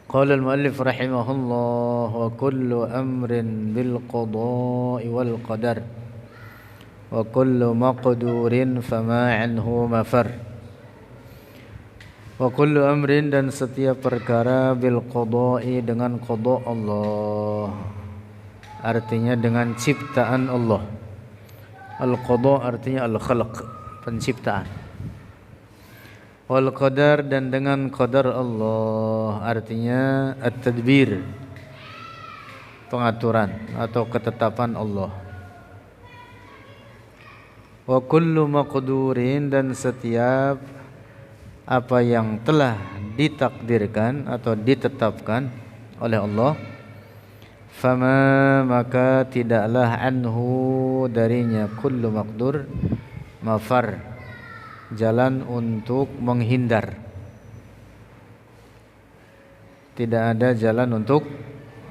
قال المؤلف رحمه الله وكل أمر بالقضاء والقدر وكل مقدور فما عنه مفر wa kullu amrin dan setiap perkara bil qada'i dengan qada Allah, artinya dengan ciptaan Allah. Al qada artinya al khalq, penciptaan. Wal qadar dan dengan qadar Allah, artinya at tadbir, pengaturan atau ketetapan Allah. Wa kullu maqdurin dan setiap apa yang telah ditakdirkan atau ditetapkan oleh Allah, fama maka tidaklah anhu darinya kullu maqdur mafar, jalan untuk menghindar, tidak ada jalan untuk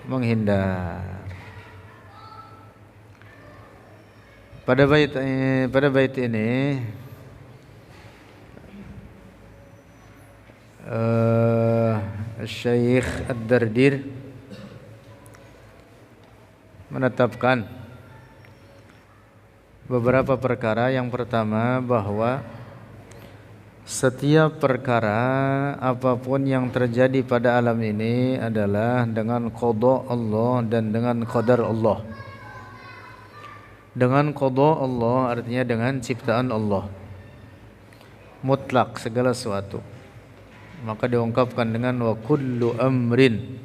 menghindar. Pada bait ini Syekh Ad-Dardir menetapkan beberapa perkara. Yang pertama, bahwa setiap perkara apapun yang terjadi pada alam ini adalah dengan qada Allah dan dengan qadar Allah. Dengan qada Allah artinya dengan ciptaan Allah, mutlak segala sesuatu. Maka diungkapkan dengan wa kullu amrin.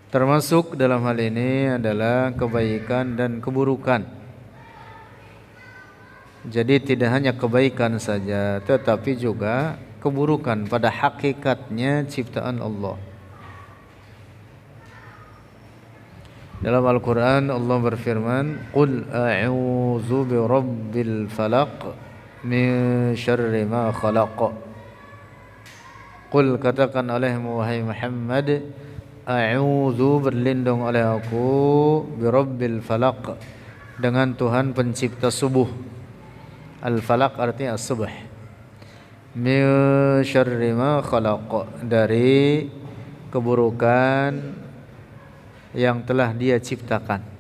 Termasuk dalam hal ini adalah kebaikan dan keburukan. Jadi tidak hanya kebaikan saja, tetapi juga keburukan pada hakikatnya ciptaan Allah. Dalam Al-Quran Allah berfirman, Qul a'udzu birabbil falaq min syarri ma khalaq. Qul, katakan olehmu wahai Muhammad, a'udzu, berlindung oleh aku, birabbil falaq, dengan Tuhan pencipta subuh. Al-falaq artinya as-subh. Min syarri ma khalaq, dari keburukan yang telah Dia ciptakan.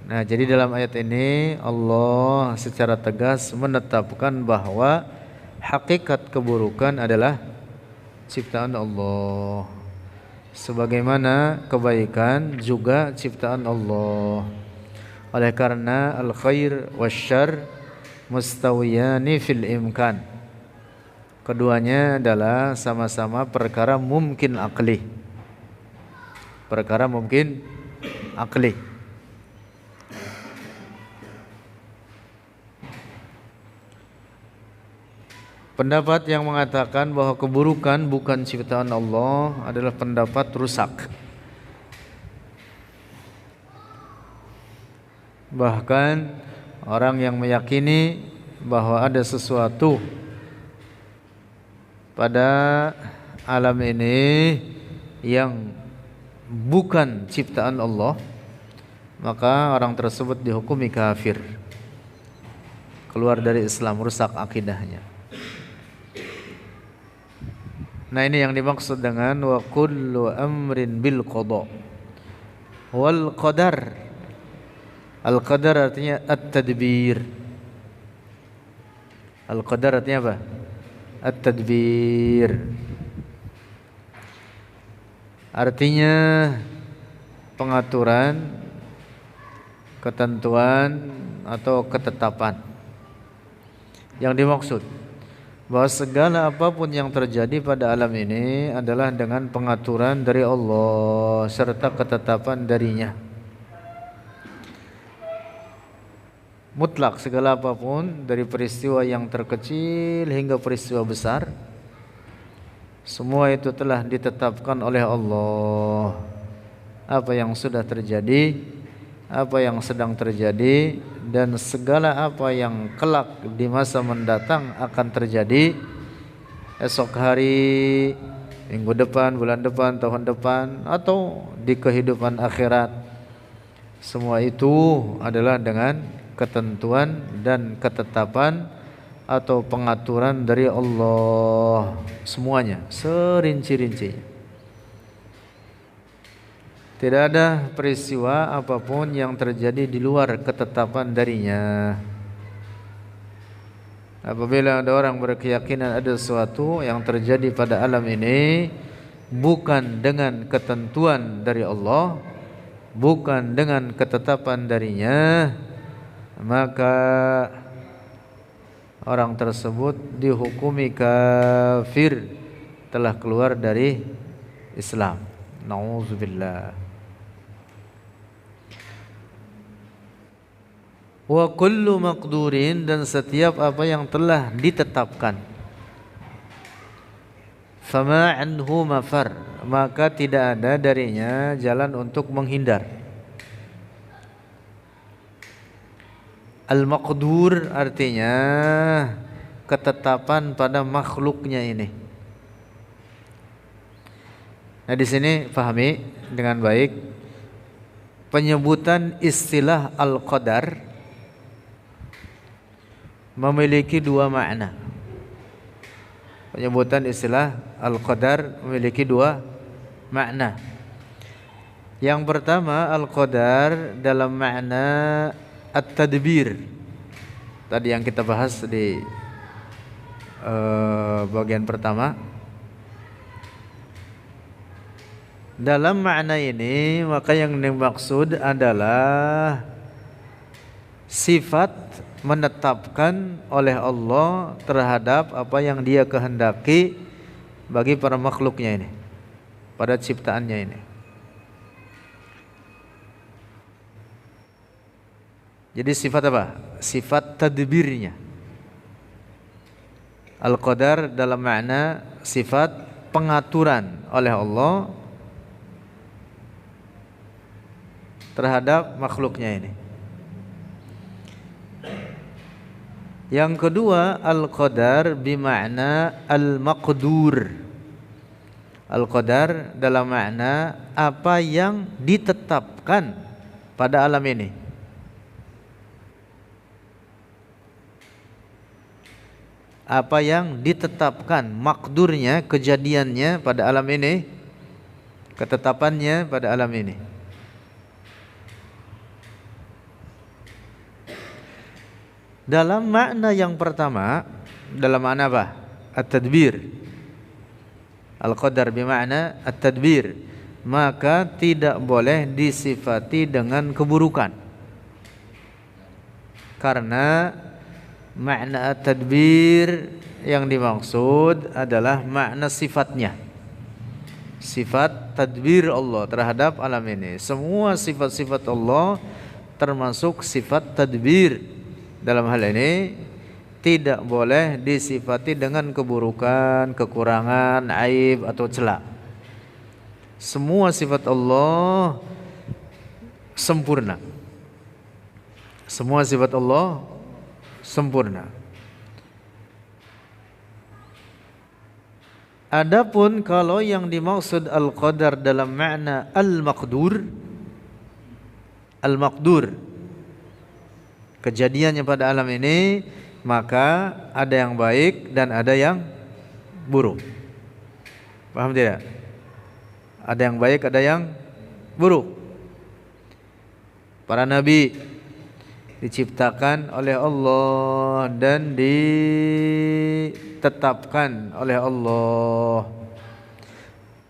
Nah, jadi dalam ayat ini Allah secara tegas menetapkan bahwa hakikat keburukan adalah ciptaan Allah, sebagaimana kebaikan juga ciptaan Allah. Oleh karena al-khair wasyarr mustawiyani fil imkan, keduanya adalah sama-sama perkara mungkin akli, perkara mungkin akli. Pendapat yang mengatakan bahwa keburukan bukan ciptaan Allah adalah pendapat rusak. Bahkan orang yang meyakini bahwa ada sesuatu pada alam ini yang bukan ciptaan Allah, maka orang tersebut dihukumi kafir, keluar dari Islam, rusak akidahnya. Nah, ini yang dimaksud dengan wa kullu amrin bil qada wal qadar. Al qadar artinya at-tadbir. Al qadar artinya apa? At-tadbir. Artinya pengaturan, ketentuan atau ketetapan. Yang dimaksud bahwa segala apapun yang terjadi pada alam ini adalah dengan pengaturan dari Allah serta ketetapan darinya. Mutlak segala apapun, dari peristiwa yang terkecil hingga peristiwa besar, semua itu telah ditetapkan oleh Allah. Apa yang sudah terjadi, apa yang sedang terjadi, dan segala apa yang kelak di masa mendatang akan terjadi, esok hari, minggu depan, bulan depan, tahun depan, atau di kehidupan akhirat, semua itu adalah dengan ketentuan dan ketetapan atau pengaturan dari Allah, semuanya serinci-rincinya. Tidak ada peristiwa apapun yang terjadi di luar ketetapan darinya. Apabila ada orang berkeyakinan ada sesuatu yang terjadi pada alam ini bukan dengan ketentuan dari Allah, bukan dengan ketetapan darinya, maka orang tersebut dihukumi kafir, telah keluar dari Islam. Nauzubillah. Wa kullu maqdurin, dan setiap apa yang telah ditetapkan. Fama anhu mafar, maka tidak ada darinya jalan untuk menghindar. Al-maqdur artinya ketetapan pada makhluknya ini. Nah, di sini pahami dengan baik penyebutan istilah al-qadar memiliki dua makna. Penyebutan istilah al-qadar memiliki dua makna. Yang pertama, al-qadar dalam makna at-tadbir. Tadi yang kita bahas di bagian pertama. Dalam makna ini, maka yang dimaksud adalah sifat menetapkan oleh Allah terhadap apa yang Dia kehendaki bagi para makhluknya ini, pada ciptaannya ini. Jadi sifat apa? Sifat tadbirnya. Al-qadar dalam makna sifat pengaturan oleh Allah terhadap makhluknya ini. Yang kedua, al-qadar bimakna al-maqdur. Al-qadar dalam makna apa yang ditetapkan pada alam ini. Apa yang ditetapkan, makdurnya, kejadiannya pada alam ini, ketetapannya pada alam ini. Dalam makna yang pertama, dalam makna apa? At-tadbir. Al-qadar bermakna at-tadbir. Maka tidak boleh disifati dengan keburukan. Karena makna at-tadbir yang dimaksud adalah makna sifatnya. Sifat tadbir Allah terhadap alam ini. Semua sifat-sifat Allah termasuk sifat tadbir. Dalam hal ini tidak boleh disifati dengan keburukan, kekurangan, aib atau celah. Semua sifat Allah sempurna. Semua sifat Allah sempurna. Adapun kalau yang dimaksud al-qadar dalam makna al-maqdur, al-maqdur kejadiannya pada alam ini, maka ada yang baik dan ada yang buruk. Paham tidak? Ada yang baik, ada yang buruk. Para nabi diciptakan oleh Allah dan ditetapkan oleh Allah.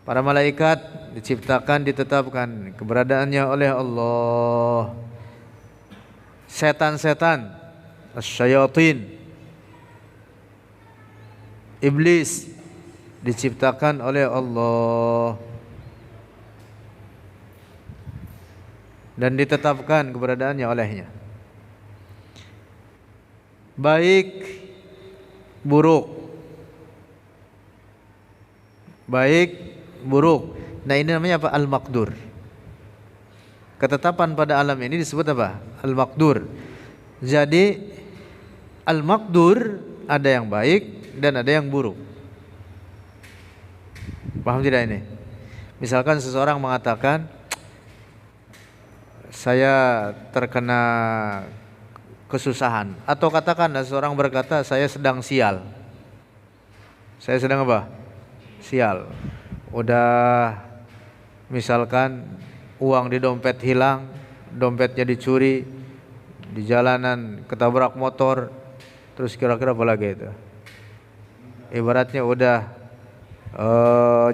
Para malaikat diciptakan, ditetapkan keberadaannya oleh Allah. Setan-setan, asyayatin, iblis diciptakan oleh Allah dan ditetapkan keberadaannya olehnya. Baik, buruk. Baik, buruk. Nah, ini namanya apa? Al-maqdur. Ketetapan pada alam ini disebut apa? Al-maqdur. Jadi al-maqdur ada yang baik dan ada yang buruk. Paham tidak ini? Misalkan seseorang mengatakan, saya terkena kesusahan. Atau katakanlah seorang berkata, saya sedang sial. Saya sedang apa? Sial. Udah misalkan uang di dompet hilang, dompetnya dicuri, di jalanan ketabrak motor, terus kira-kira apa lagi itu? Ibaratnya udah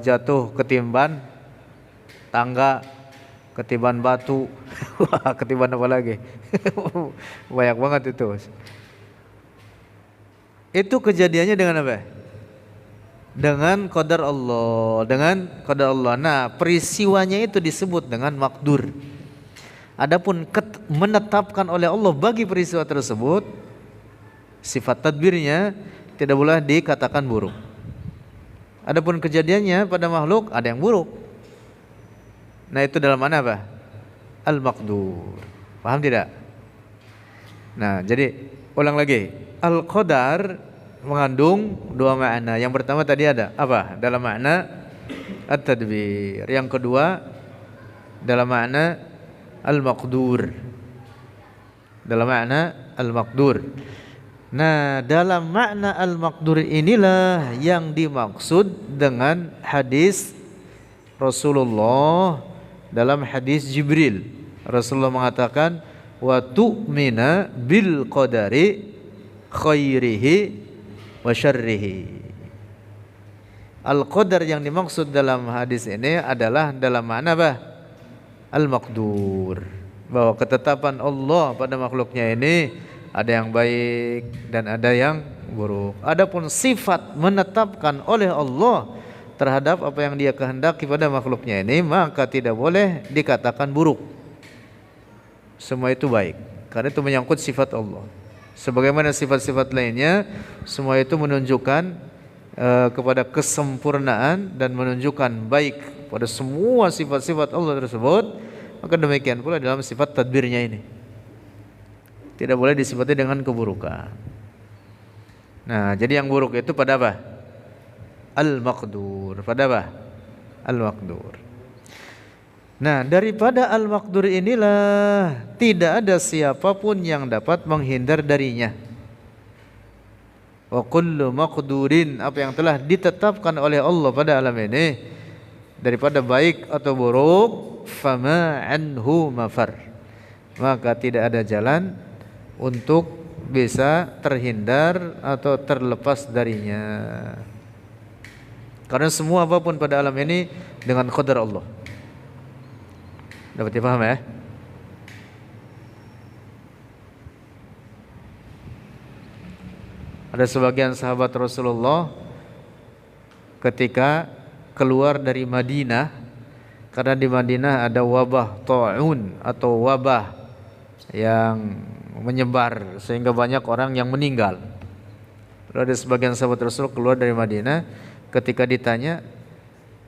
jatuh ketimban tangga, ketiban batu, ketiban apa lagi? Banyak banget itu. Itu kejadiannya dengan apa? Dengan qadar Allah, dengan qadar Allah. Nah, peristiwanya itu disebut dengan makdur. Adapun menetapkan oleh Allah bagi peristiwa tersebut, sifat tadbirnya tidak boleh dikatakan buruk. Adapun kejadiannya pada makhluk ada yang buruk. Nah, itu dalam mana apa? Al-maqdur. Paham tidak? Nah, jadi ulang lagi. Al-qadar mengandung dua makna. Yang pertama tadi ada apa? Dalam makna at-tadbir. Yang kedua dalam makna al-maqdur. Dalam makna al-maqdur. Nah, dalam makna al-maqdur inilah yang dimaksud dengan hadis Rasulullah. Dalam hadis Jibril, Rasulullah mengatakan, wa tu'mina bil qadari khairihi wa syarrihi. Al-qadar yang dimaksud dalam hadis ini adalah dalam makna apa? Al-maqdur. Bahwa ketetapan Allah pada makhluknya ini ada yang baik dan ada yang buruk. Adapun sifat menetapkan oleh Allah terhadap apa yang Dia kehendaki pada makhluknya ini, maka tidak boleh dikatakan buruk. Semua itu baik, karena itu menyangkut sifat Allah. Sebagaimana sifat-sifat lainnya, semua itu menunjukkan kepada kesempurnaan dan menunjukkan baik pada semua sifat-sifat Allah tersebut. Maka demikian pula dalam sifat tadbirnya ini, tidak boleh disifati dengan keburukan. Nah, jadi yang buruk itu pada apa? Al-maqdur. Pada apa? Al-maqdur. Nah, daripada al-maqdur inilah tidak ada siapapun yang dapat menghindar darinya. Wa kullu maqdurin, apa yang telah ditetapkan oleh Allah pada alam ini daripada baik atau buruk, fama anhu mafar, maka tidak ada jalan untuk bisa terhindar atau terlepas darinya. Karena semua apapun pada alam ini dengan qadar Allah. Dapat dipaham ya? Ada sebagian sahabat Rasulullah ketika keluar dari Madinah, karena di Madinah ada wabah ta'un atau wabah yang menyebar sehingga banyak orang yang meninggal. Lalu ada sebagian sahabat Rasul keluar dari Madinah, ketika ditanya,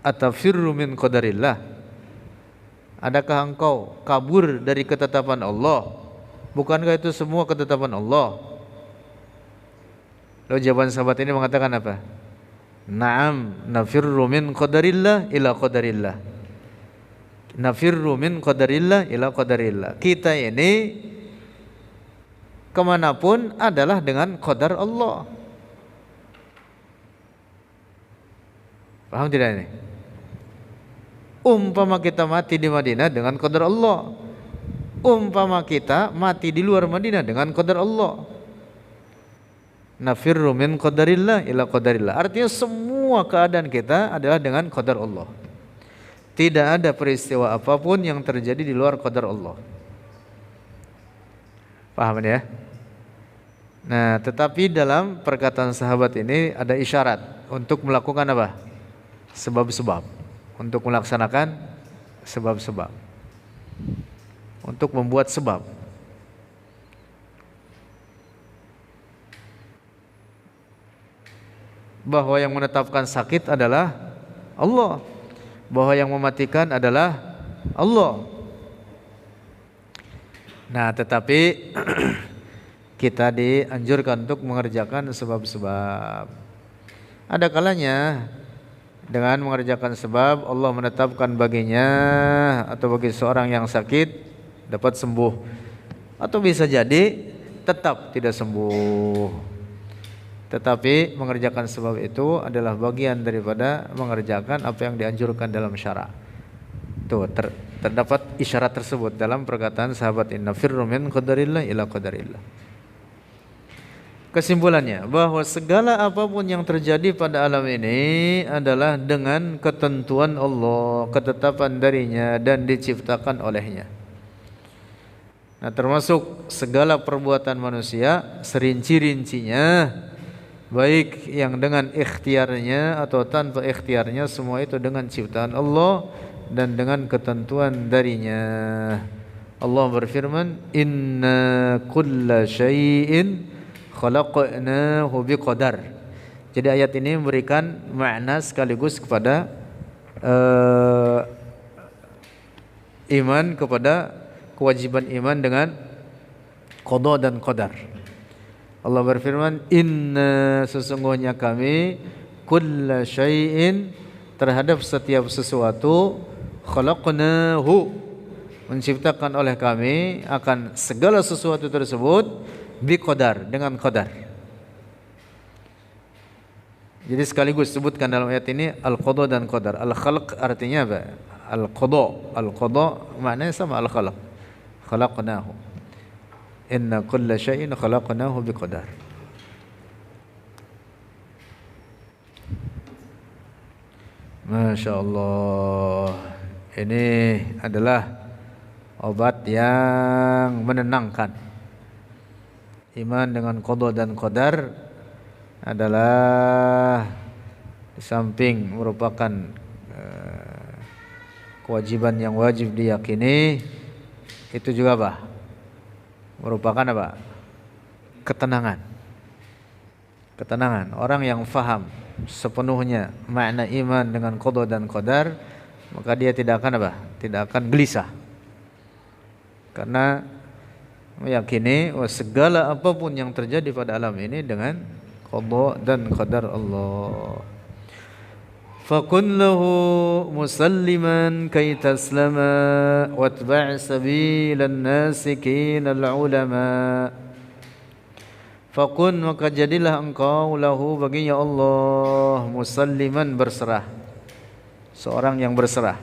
atafirru min qadarillah, adakah engkau kabur dari ketetapan Allah? Bukankah itu semua ketetapan Allah? Lalu jawaban sahabat ini mengatakan apa? Naam, nafirru min qadarillah ila qadarillah. Nafirru min qadarillah ila qadarillah. Kita ini kemanapun adalah dengan qadar Allah. Paham tidak ini? Umpama kita mati di Madinah dengan qadar Allah, umpama kita mati di luar Madinah dengan qadar Allah. Nafirru min qadarillah ila qadarillah. Artinya semua keadaan kita adalah dengan qadar Allah. Tidak ada peristiwa apapun yang terjadi di luar qadar Allah. Paham ya? Nah, tetapi dalam perkataan sahabat ini ada isyarat untuk melakukan apa? Sebab-sebab. Untuk melaksanakan sebab-sebab. Untuk membuat sebab. Bahwa yang menetapkan sakit adalah Allah, bahwa yang mematikan adalah Allah. Nah, tetapi kita dianjurkan untuk mengerjakan sebab-sebab. Ada kalanya dengan mengerjakan sebab Allah menetapkan baginya atau bagi seorang yang sakit dapat sembuh. Atau bisa jadi tetap tidak sembuh. Tetapi mengerjakan sebab itu adalah bagian daripada mengerjakan apa yang dianjurkan dalam syara. Tuh terdapat isyarat tersebut dalam perkataan sahabat, inna firru min qadarillah ila qadarillah. Kesimpulannya bahwa segala apapun yang terjadi pada alam ini adalah dengan ketentuan Allah, ketetapan darinya dan diciptakan olehnya. Nah, termasuk segala perbuatan manusia serinci-rincinya, baik yang dengan ikhtiarnya atau tanpa ikhtiarnya, semua itu dengan ciptaan Allah dan dengan ketentuan darinya. Allah berfirman, inna kulla syai'in khalaqnahu biqadar. Jadi ayat ini memberikan makna sekaligus kepada iman, kepada kewajiban iman dengan qada dan qadar. Allah berfirman, inna sesungguhnya kami kulla syai'in terhadap setiap sesuatu khalaqnahu menciptakan oleh kami akan segala sesuatu tersebut biqadar dengan qadar. Jadi sekaligus sebutkan dalam ayat ini al-qada dan qadar. Al-khalq artinya apa? Al-qada maknanya sama al-khalq. Khalaqnahu. Inna kulla syai'in khalaqnahu biqadar. Masya Allah. Ini adalah obat yang menenangkan. Iman dengan qada dan qadar adalah di samping merupakan kewajiban yang wajib diyakini, itu juga apa? Merupakan apa? Ketenangan. Ketenangan. Orang yang faham sepenuhnya makna iman dengan qada dan qadar, maka dia tidak akan apa? Tidak akan gelisah. Karena meyakini segala apapun yang terjadi pada alam ini dengan qada dan qadar Allah. Fakun lahu musalliman kay taslama watba' sabilan nasikin al-ulama. Fakun, maka jadilah engkau lahu baginya Allah musalliman, berserah, seorang yang berserah.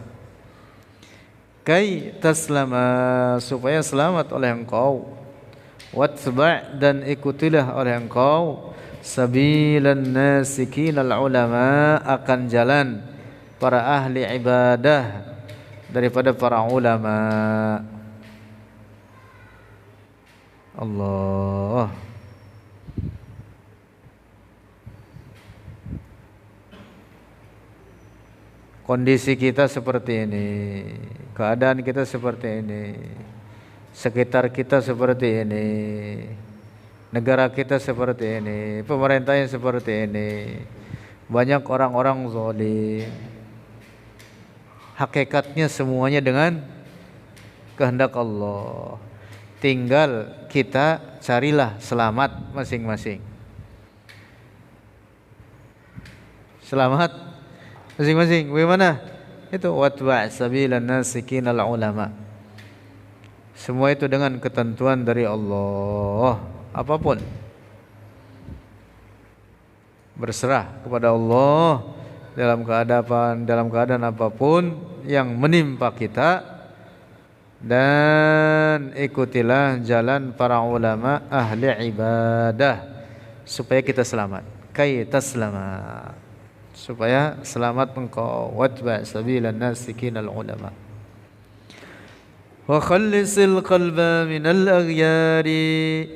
Kay taslama, supaya selamat oleh engkau. Watba', dan ikutilah oleh engkau sabilan nasikin al-ulama, akan jalan para ahli ibadah daripada para ulama. Allah. Kondisi kita seperti ini, keadaan kita seperti ini, sekitar kita seperti ini, negara kita seperti ini, pemerintahnya seperti ini, banyak orang-orang zalim. Hakikatnya semuanya dengan kehendak Allah. Tinggal kita carilah selamat masing-masing. Selamat masing-masing. Bagaimana? Itu watba' sabilan nasikin al-ulama. Semua itu dengan ketentuan dari Allah. Apapun, berserah kepada Allah dalam keadaan apapun yang menimpa kita, dan ikutilah jalan para ulama ahli ibadah supaya kita selamat. Kay taslama, supaya selamat engkau. Watba' sabilan nasikin al-ulama. Wa khallisil qalba minal aghyari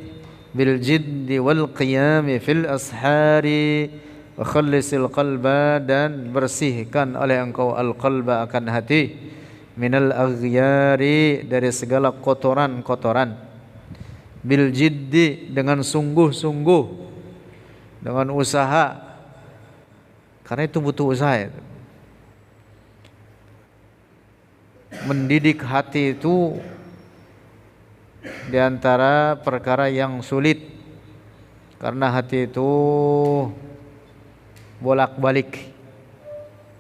bil jiddi wal qiyami fil ashari. Wa khallisil qalba, dan bersihkan oleh engkau al-qalba, akan hati, minal aghyari, dari segala kotoran-kotoran, bil jiddi, dengan sungguh-sungguh, dengan usaha, karena itu butuh usaha itu. Mendidik hati itu di antara perkara yang sulit, karena hati itu bolak-balik.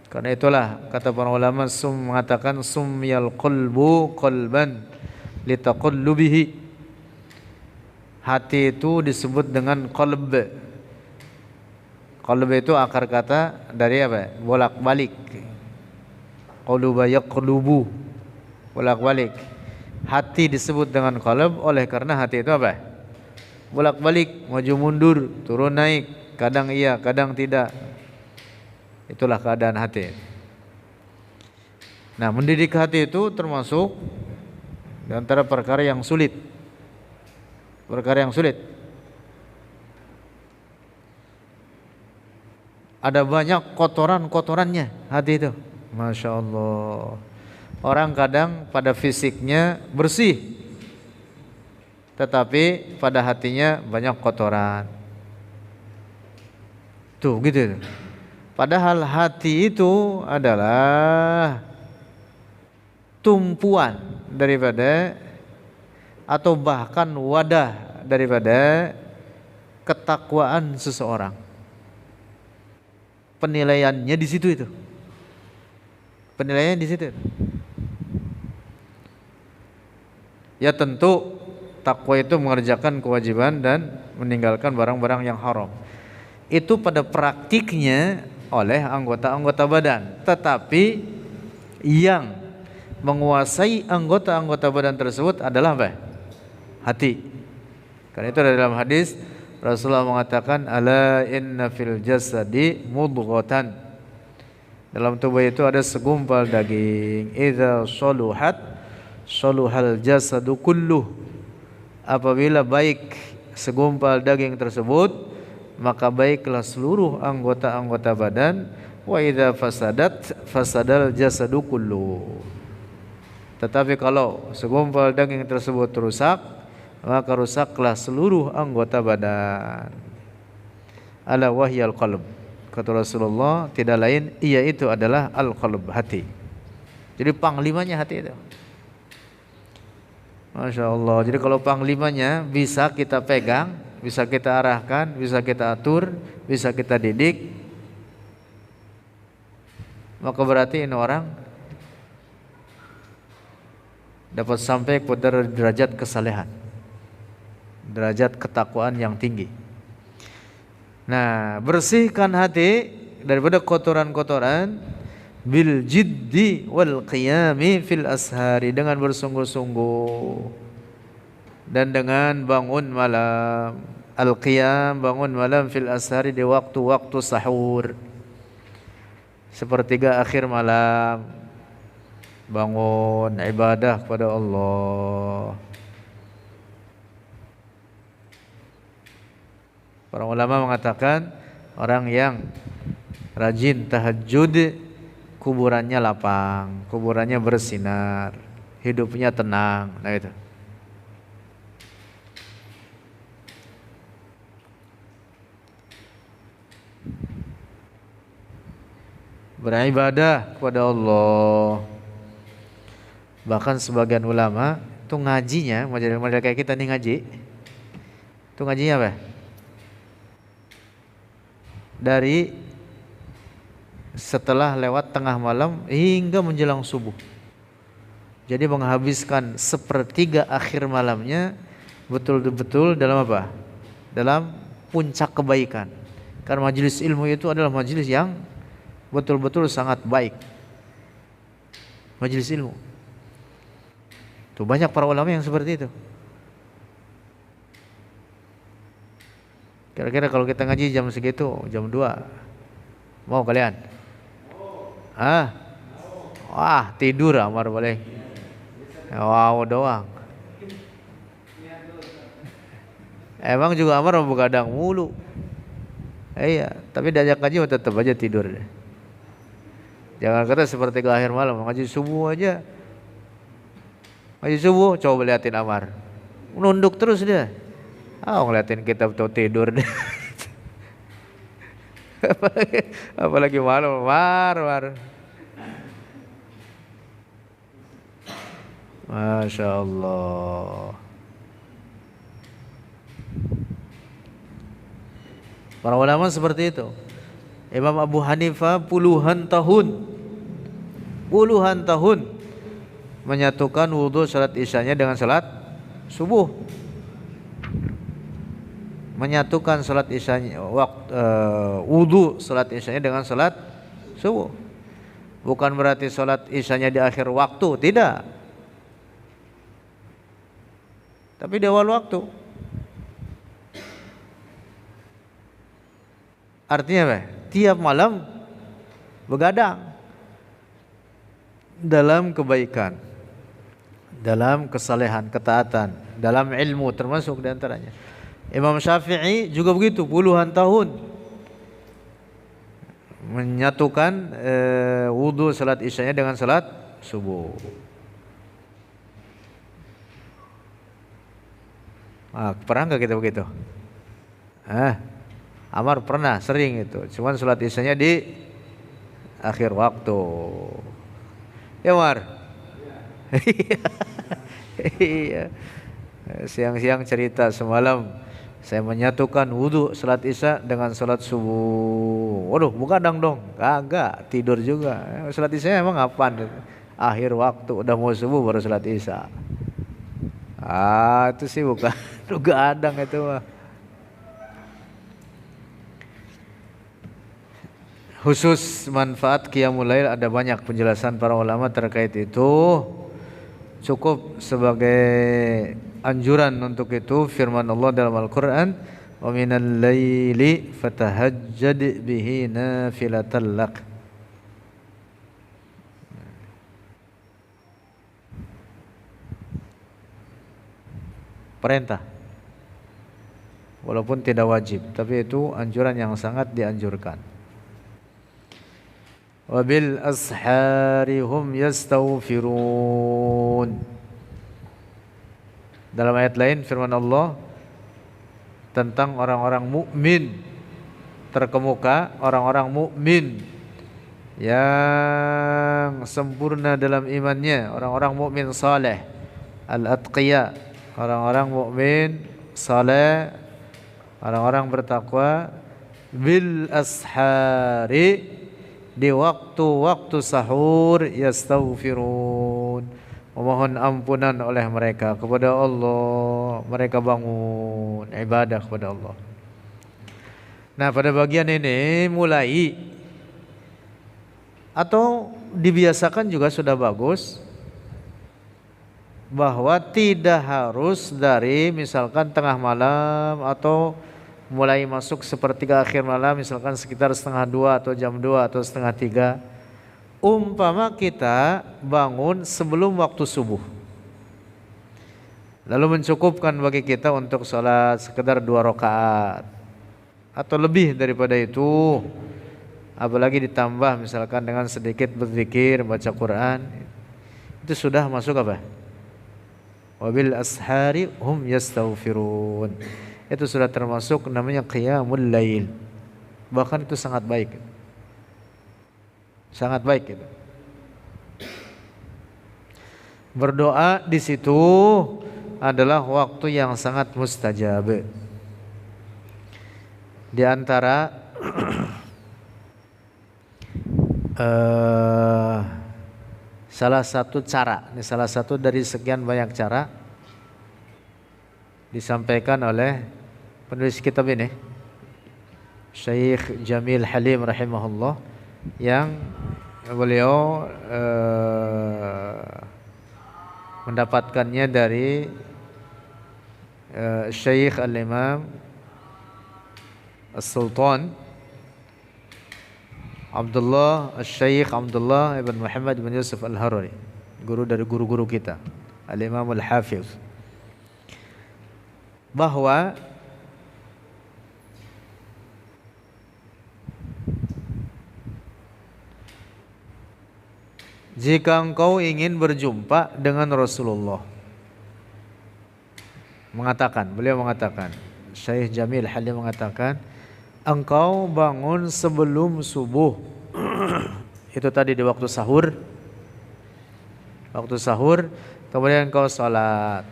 Karena itulah kata para ulama mengatakan sumyal qalbu qalban litaqallubihi. Hati itu disebut dengan qalb. Qalb itu akar kata dari apa? Bolak-balik. Qaluba yaqlubu, bolak-balik. Hati disebut dengan qalb oleh karena hati itu apa? Bolak-balik, maju mundur, turun naik, kadang iya, kadang tidak. Itulah keadaan hati. Nah, mendidik hati itu termasuk di antara perkara yang sulit. Perkara yang sulit. Ada banyak kotoran-kotorannya hati itu. Masya Allah. Orang kadang pada fisiknya bersih, tetapi pada hatinya banyak kotoran. Tuh gitu. Padahal hati itu adalah tumpuan daripada atau bahkan wadah daripada ketakwaan seseorang. Penilaiannya di situ itu. Penilaiannya di situ. Ya tentu takwa itu mengerjakan kewajiban dan meninggalkan barang-barang yang haram. Itu pada praktiknya oleh anggota-anggota badan. Tetapi yang menguasai anggota-anggota badan tersebut adalah apa? Hati. Karena itu dalam hadis Rasulullah mengatakan ala inna fil jasadi mudghatan. Dalam tubuh itu ada segumpal daging. Idza saluhat saluhal jasadu kulluh. Apabila baik segumpal daging tersebut, maka baiklah seluruh anggota-anggota badan. Wa idza fasadat fasadal jasadu kulluh. Tetapi kalau segumpal daging tersebut rusak, maka rusaklah seluruh anggota badan. Ala wahyal qalb. Kata Rasulullah, tidak lain ia itu adalah al-qalb, hati. Jadi panglimanya hati itu. Masya Allah. Jadi kalau panglimanya bisa kita pegang, bisa kita arahkan, bisa kita atur, bisa kita didik, maka berarti ini orang dapat sampai pada derajat kesalehan, derajat ketakwaan yang tinggi. Nah, bersihkan hati daripada kotoran-kotoran bil jiddi wal qiyami fil ashari, dengan bersungguh-sungguh dan dengan bangun malam. Al qiyam, bangun malam, fil ashari, di waktu-waktu sahur, sepertiga akhir malam, bangun ibadah kepada Allah. Para ulama mengatakan orang yang rajin tahajud, kuburannya lapang, kuburannya bersinar, hidupnya tenang. Nah itu. Beribadah kepada Allah. Bahkan sebagian ulama itu ngajinya, model kayak kita nih ngaji, itu ngajinya apa? Dari setelah lewat tengah malam hingga menjelang subuh. Jadi menghabiskan sepertiga akhir malamnya betul-betul dalam apa? Dalam puncak kebaikan. Karena majelis ilmu itu adalah majelis yang betul-betul sangat baik. Majelis ilmu. Tuh banyak para ulama yang seperti itu. Kira-kira kalau kita ngaji jam segitu, jam 2, mau kalian? Ah? Wah, tidur Amar boleh. Wow doang. Emang juga Amar mau begadang mulu. Iya, tapi diajak ngaji tetap aja tidur deh. Jangan kata seperti ke akhir malam, ngaji subuh aja. Ngaji subuh, coba liatin Amar. Nunduk terus dia. Ngeliatin kitab tuh tidur deh. apalagi malam war. Masya Allah. Para ulama seperti itu. Imam Abu Hanifah puluhan tahun menyatukan wudhu salat isyanya dengan salat subuh. menyatukan salat isyanya wudu salat isyanya dengan salat subuh. Bukan berarti salat isyanya di akhir waktu, tidak. Tapi di awal waktu. Artinya apa? Tiap malam begadang dalam kebaikan, dalam kesalehan, ketaatan, dalam ilmu termasuk diantaranya. Imam Syafi'i juga begitu, puluhan tahun menyatukan wudu salat isyanya dengan salat subuh. Pernah nggak kita begitu? Amar pernah, sering itu. Cuman salat isyanya di akhir waktu. Ya Mar? Iya. Siang-siang cerita semalam saya menyatukan wudu salat isya dengan salat subuh. Waduh, begadang dong. Kagak, tidur juga. Salat isya emang apaan? Akhir waktu, udah mau subuh baru salat isya. Itu sih bukan begadang itu mah. Khusus manfaat qiyamul lail ada banyak penjelasan para ulama terkait itu. Cukup sebagai anjuran untuk itu firman Allah dalam Al-Qur'an, "Wa minal laili fatahajjad bihi nafilatan lak." Perintah. Walaupun tidak wajib, tapi itu anjuran yang sangat dianjurkan. Wabil ashari hum yastaghfirun. Dalam ayat lain firman Allah tentang orang-orang mukmin terkemuka, orang-orang mukmin yang sempurna dalam imannya, orang-orang mukmin saleh, al-atqiya, orang-orang mukmin saleh, orang-orang bertakwa, bil ashari, di waktu-waktu sahur, yastaghfirun, memohon ampunan oleh mereka kepada Allah. Mereka bangun ibadah kepada Allah. Nah, pada bagian ini mulai atau dibiasakan juga sudah bagus, bahwa tidak harus dari misalkan tengah malam atau mulai masuk sepertiga akhir malam, misalkan sekitar 1:30 atau jam 2 atau 2:30. Umpama kita bangun sebelum waktu subuh, lalu mencukupkan bagi kita untuk sholat sekedar 2 rakaat atau lebih daripada itu, apalagi ditambah misalkan dengan sedikit berzikir, baca Quran, itu sudah masuk apa? Wabil ashari hum yastaghfirun. Itu sudah termasuk namanya qiyamul lail. Bahkan itu sangat baik. Sangat baik itu. Berdoa di situ adalah waktu yang sangat mustajab. Di antara salah satu cara, ini salah satu dari sekian banyak cara disampaikan oleh penulis kitab ini, Syekh Jamil Halim rahimahullah, yang beliau mendapatkannya dari Syekh Al-Imam As-Sultan Abdullah Syekh Abdullah ibn Muhammad ibn Yusuf Al-Harari, guru dari guru-guru kita, Al-Imam Al-Hafiz, bahwa jika engkau ingin berjumpa dengan Rasulullah, beliau mengatakan, Syekh Jamil Halim mengatakan, engkau bangun sebelum subuh. Itu tadi di waktu sahur. Kemudian engkau salat.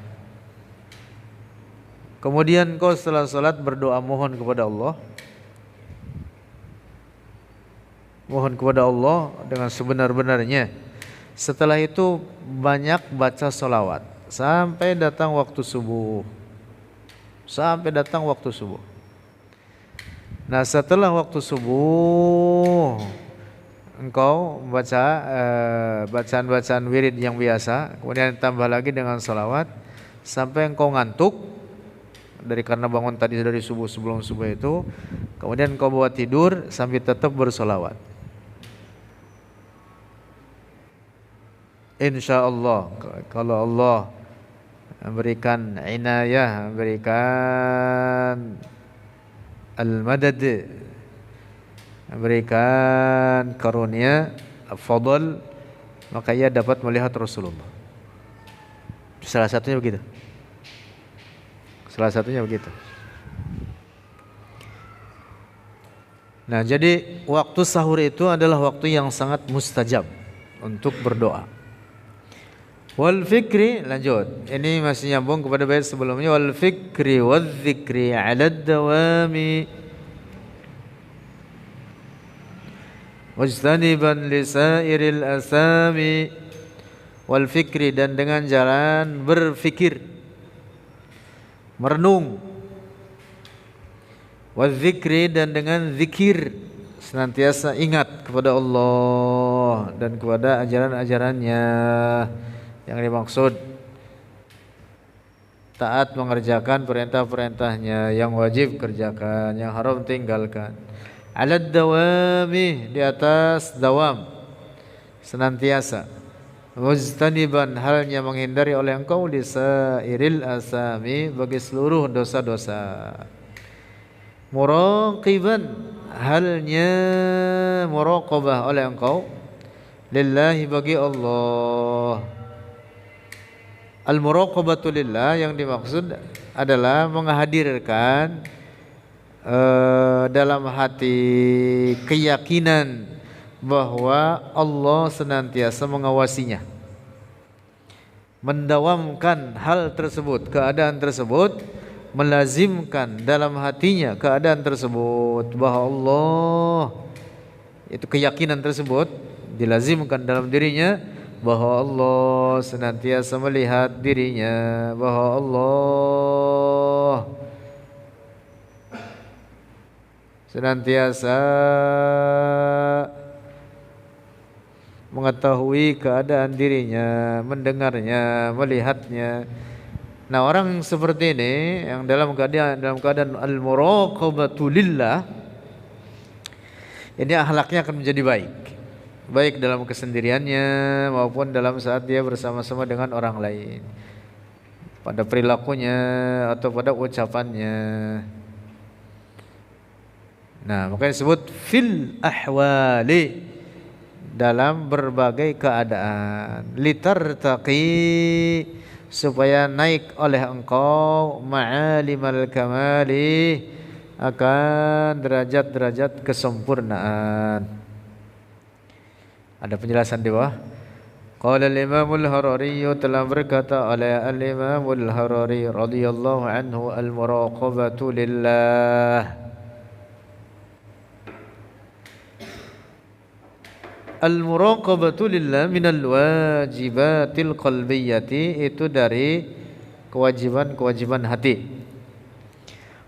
Kemudian engkau setelah salat berdoa mohon kepada Allah. Mohon kepada Allah dengan sebenar-benarnya. Setelah itu banyak baca sholawat sampai datang waktu subuh. Nah, setelah waktu subuh engkau membaca bacaan-bacaan wirid yang biasa, kemudian tambah lagi dengan salawat sampai engkau ngantuk karena bangun tadi dari subuh, sebelum subuh itu, kemudian engkau bawa tidur sambil tetap bersolawat. Insya Allah, kalau Allah memberikan inayah, memberikan al-madad, memberikan karunia, fadl, maka ia dapat melihat Rasulullah. Salah satunya begitu. Salah satunya begitu. Nah, jadi waktu sahur itu adalah waktu yang sangat mustajab untuk berdoa. Wal fikri, lanjut. Ini masih nyambung kepada bait sebelumnya. Wal fikri wal dzikri 'ala ad-dawami wajtaniban lisairil asami. Wal fikri, dan dengan jalan berfikir, merenung. Wal dzikri, dan dengan zikir, senantiasa ingat kepada Allah dan kepada ajaran-ajarannya. Yang dimaksud taat mengerjakan perintah-perintahnya, yang wajib kerjakan, yang haram tinggalkan. Alad dawami, di atas dawam, senantiasa. Mujtaniban, halnya menghindari oleh engkau lisairil asami, bagi seluruh dosa-dosa. Muraqiban, halnya muraqabah oleh engkau lillahi, bagi Allah. Al-muraqabatu lillah yang dimaksud adalah menghadirkan dalam hati keyakinan bahwa Allah senantiasa mengawasinya, mendawamkan hal tersebut, keadaan tersebut, melazimkan dalam hatinya keadaan tersebut bahwa Allah, itu keyakinan tersebut dilazimkan dalam dirinya bahwa Allah senantiasa melihat dirinya, bahwa Allah senantiasa mengetahui keadaan dirinya, mendengarnya, melihatnya. Nah, orang seperti ini yang dalam keadaan al-muraqabatu lillah, ini akhlaknya akan menjadi baik dalam kesendiriannya maupun dalam saat dia bersama-sama dengan orang lain, pada perilakunya atau pada ucapannya. Nah, makanya disebut fil ahwali, dalam berbagai keadaan. Litartaqi, supaya naik oleh engkau ma'alimal kamali, akan derajat-derajat kesempurnaan. Ada penjelasan di bawah. Qala al-Imamul Harari, telah berkata oleh al-Imamul Harari radhiyallahu anhu, al-muraqabatu lillah, al-muraqabatu lillah minal wajibatil qalbiyati, itu dari kewajiban-kewajiban hati.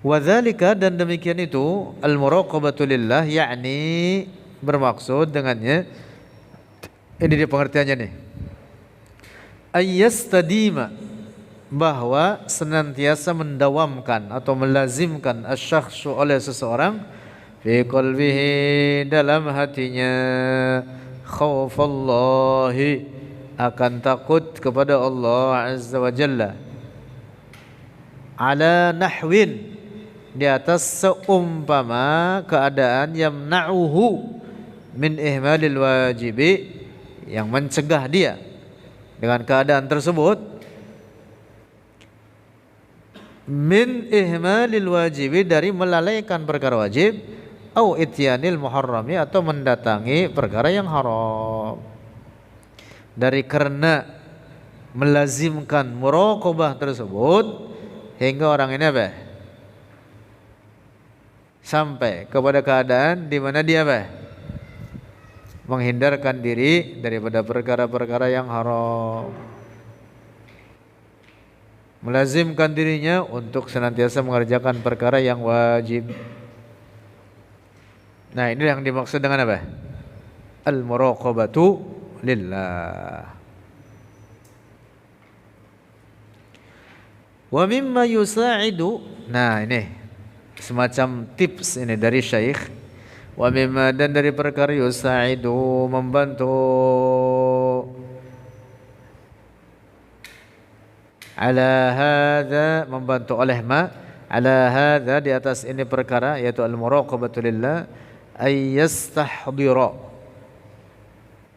Wa dzalika, dan demikian itu al-muraqabatu lillah, yakni bermaksud dengannya, ini dia pengertiannya nih, ayyastadima, bahwa senantiasa mendawamkan atau melazimkan asyakhsu, oleh seseorang, fi qalbihi, dalam hatinya, khaufallahi, akan takut kepada Allah azza wa jalla, ala nahwin, di atas seumpama keadaan, yamna'uhu min ihmalil wajibi, yang mencegah dia dengan keadaan tersebut, min ihmalil wajibi, dari melalaikan perkara wajib, au ityanil muharrami, atau mendatangi perkara yang haram. Dari karena melazimkan muraqabah tersebut, hingga orang ini apa? Sampai kepada keadaan di mana dia apa? Menghindarkan diri daripada perkara-perkara yang haram, melazimkan dirinya untuk senantiasa mengerjakan perkara yang wajib. Nah, ini yang dimaksud dengan apa? Al-muraqabatu lillah. Wa mimma yusa'idu. Nah, ini semacam tips ini dari Syekh. Wa mimma, dan dari perkara yusa'idu, membantu ala hadza, membantu oleh ma ala hadza, di atas ini perkara, yaitu al-muraqabatu lillah, ay yastahdira,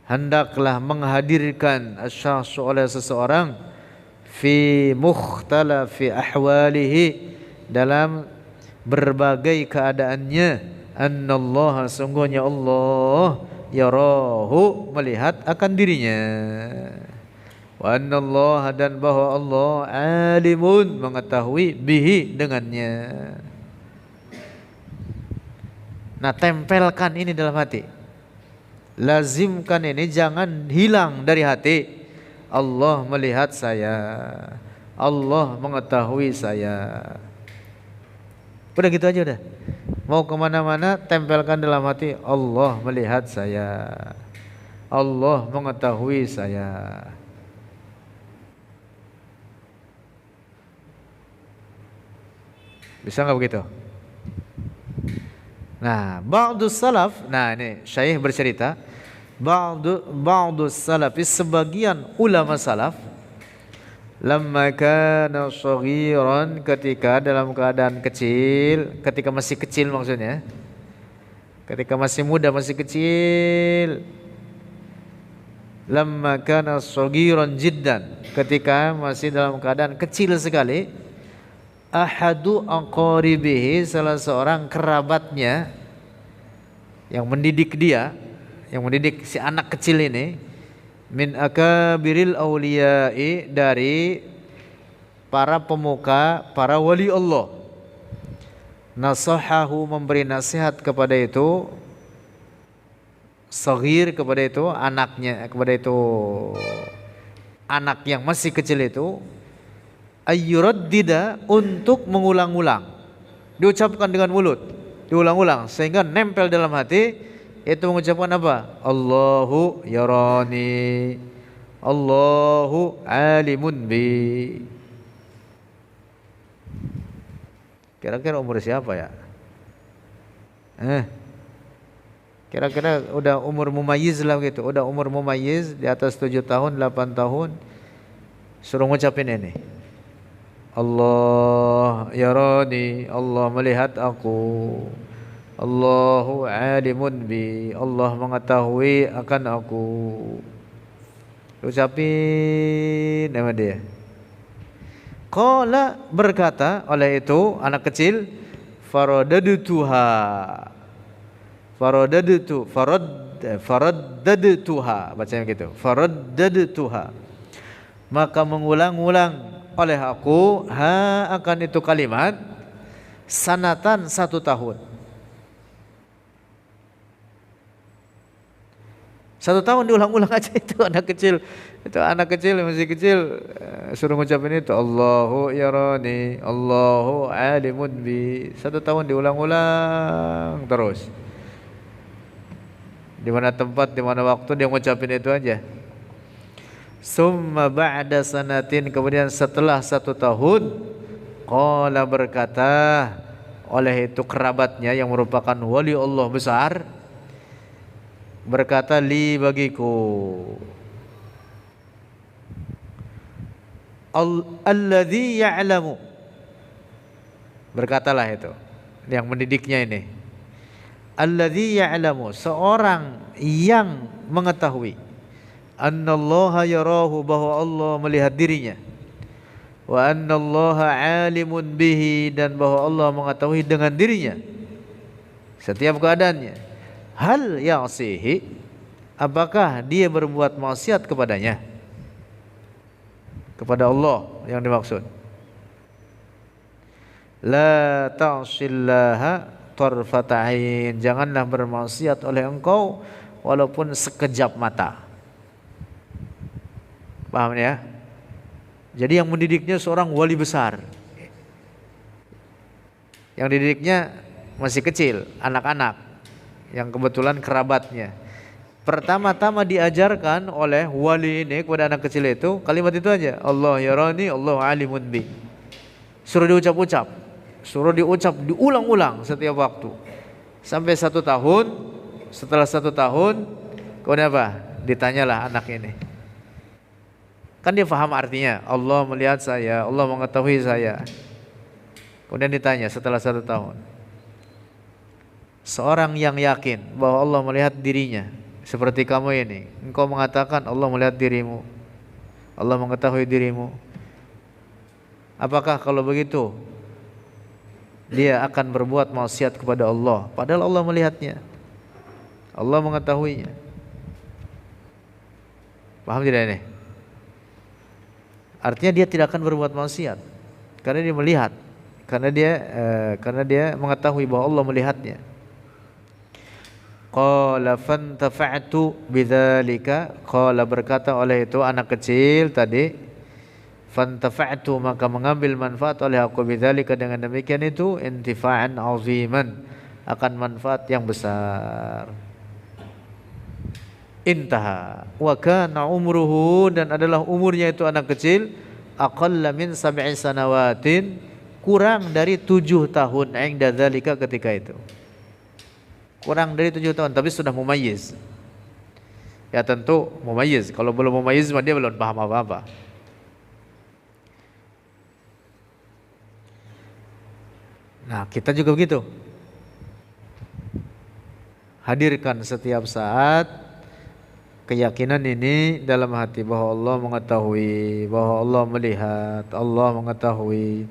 hendaklah menghadirkan asy-syakhsu, oleh seseorang, fi mukhtalafi ahwalihi, dalam berbagai keadaannya, annallaha, sungguhnya Allah, yarahu, melihat akan dirinya, wa annallaha, dan bahwa Allah, alimun, mengetahui, bihi, dengannya. Nah, tempelkan ini dalam hati, lazimkan ini, jangan hilang dari hati. Allah melihat saya, Allah mengetahui saya. Udah gitu aja udah. Mau kemana-mana tempelkan dalam hati, Allah melihat saya, Allah mengetahui saya. Bisa nggak begitu? Nah, ba'du salaf, nah ini Syekh bercerita, ba'du salafis, sebagian ulama salaf, lamma kana shaghiran, ketika dalam keadaan kecil, ketika masih kecil maksudnya, ketika masih muda, masih kecil, lamma kana shaghiran jiddan, ketika masih dalam keadaan kecil sekali, ahadu aqaribihi, salah seorang kerabatnya yang mendidik dia, yang mendidik si anak kecil ini, min akabiril awliya'i, dari para pemuka, para wali Allah, nasahahu, memberi nasihat kepada itu, saghir, kepada itu anaknya, kepada itu anak yang masih kecil itu, ayyuraddida, untuk mengulang-ulang, diucapkan dengan mulut, diulang-ulang sehingga nempel dalam hati. Itu mengucapkan apa? Allahu yarani, Allahu alimun bi. Kira-kira umur siapa ya? Kira-kira udah umur mumayyiz lah gitu. Udah umur mumayyiz, di atas 7 tahun, 8 tahun, suruh ngucapin ini, Allah yarani, Allah melihat aku, Allahu alimun bi, Allah mengetahui akan aku. Ucapin nama dia. Qala, berkata oleh itu anak kecil, faradadtuha, faraddadtuha, bacanya gitu, faraddadtuha, maka mengulang-ulang oleh aku, akan itu kalimat, sanatan, 1 tahun. 1 tahun diulang-ulang aja itu anak kecil. Itu anak kecil, masih kecil, suruh ngucapin itu, Allahu yarani, Allahu alimun bi. 1 tahun diulang-ulang terus. Di mana tempat, di mana waktu dia ngucapin itu aja. Summa ba'da sanatin, kemudian setelah 1 tahun, qala, berkata oleh itu kerabatnya yang merupakan wali Allah besar, berkata, li, bagiku, alladzi ya'lamu, berkatalah itu yang mendidiknya ini, alladzi ya'lamu, seorang yang mengetahui, annallaha yarahu, bahwa Allah melihat dirinya, wa annallaha alimun bihi, dan bahwa Allah mengetahui dengan dirinya setiap keadaannya. Hal ya'sihi, apakah dia berbuat maksiat kepadanya, kepada Allah yang dimaksud. La ta'sillaha tarfata ain, janganlah bermaksiat oleh engkau walaupun sekejap mata. Paham ya? Jadi yang mendidiknya seorang wali besar, yang dididiknya masih kecil, anak-anak, yang kebetulan kerabatnya. Pertama-tama diajarkan oleh wali ini kepada anak kecil itu kalimat itu aja, Allah yarani, Allah alimun bi. Suruh diucap-ucap, suruh diucap, diulang-ulang setiap waktu. Sampai 1 tahun. Setelah 1 tahun, kemudian apa? Ditanyalah anak ini. Kan dia paham artinya, Allah melihat saya, Allah mengetahui saya. Kemudian ditanya setelah 1 tahun. Seorang yang yakin bahwa Allah melihat dirinya, seperti kamu ini, engkau mengatakan Allah melihat dirimu, Allah mengetahui dirimu. Apakah kalau begitu dia akan berbuat maksiat kepada Allah, padahal Allah melihatnya, Allah mengetahuinya? Paham tidak ini? Artinya dia tidak akan berbuat maksiat karena dia melihat, karena dia mengetahui bahwa Allah melihatnya. Qala fantafa'tu bidzalika, qala berkata oleh itu anak kecil tadi, fantafa'tu maka mengambil manfaat oleh aku bidzalika dengan demikian itu, intifa'an 'aziman, akan manfaat yang besar. Intaha wa kana umruhu, dan adalah umurnya itu anak kecil, aqalla min 7 sanawatin, kurang dari 7 tahun, 'inda dzalika, ketika itu. Kurang dari 7 tahun, tapi sudah mumayyiz. Ya tentu mumayyiz. Kalau belum mumayyiz dia belum paham apa-apa. Nah, kita juga begitu. Hadirkan setiap saat keyakinan ini dalam hati bahwa Allah mengetahui, bahwa Allah melihat, Allah mengetahui,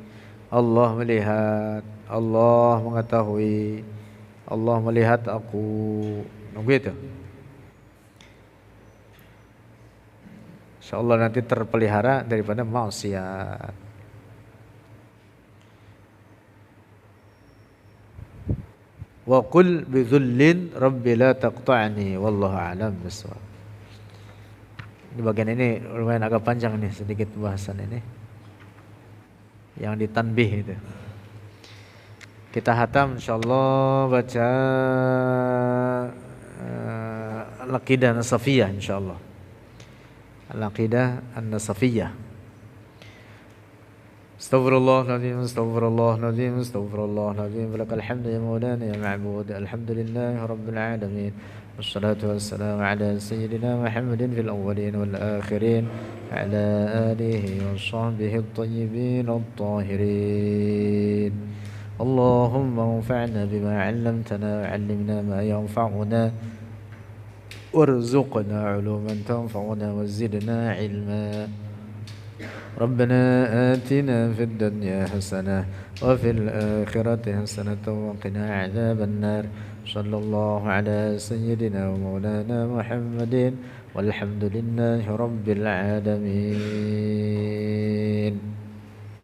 Allah melihat, Allah mengetahui, Allah melihat aku. Begitu. Insyaallah nanti terpelihara daripada maksiat. Wa qul bi dhullin rabbi la taqta'ni wallahu a'lam bissawab. Ini bagian ini lumayan agak panjang nih, sedikit pembahasan ini yang ditanbih itu. Kita hatam insyaallah baca Al-Aqidah An-Nasafiyah insyaallah. Al-Aqidah An-Nasafiyah. Astaghfirullahaladzim, astaghfirullahaladzim, astaghfirullahaladzim. Walakal hamdu ya maulana ya ma'bud. Alhamdulillahi rabbil alamin. Wassalatu wassalamu ala sayyidina Muhammadin fil awwalin wal akhirin, ala alihi wa sahbihi at-tayyibin at-tahirin. اللهم انفعنا بما علمتنا وعلمنا ما ينفعنا وارزقنا علوما تنفعنا وزدنا علما. ربنا آتنا في الدنيا حسنة وفي الآخرة حسنة وقنا عذاب النار. صلى الله على سيدنا ومولانا محمد والحمد لله رب العالمين.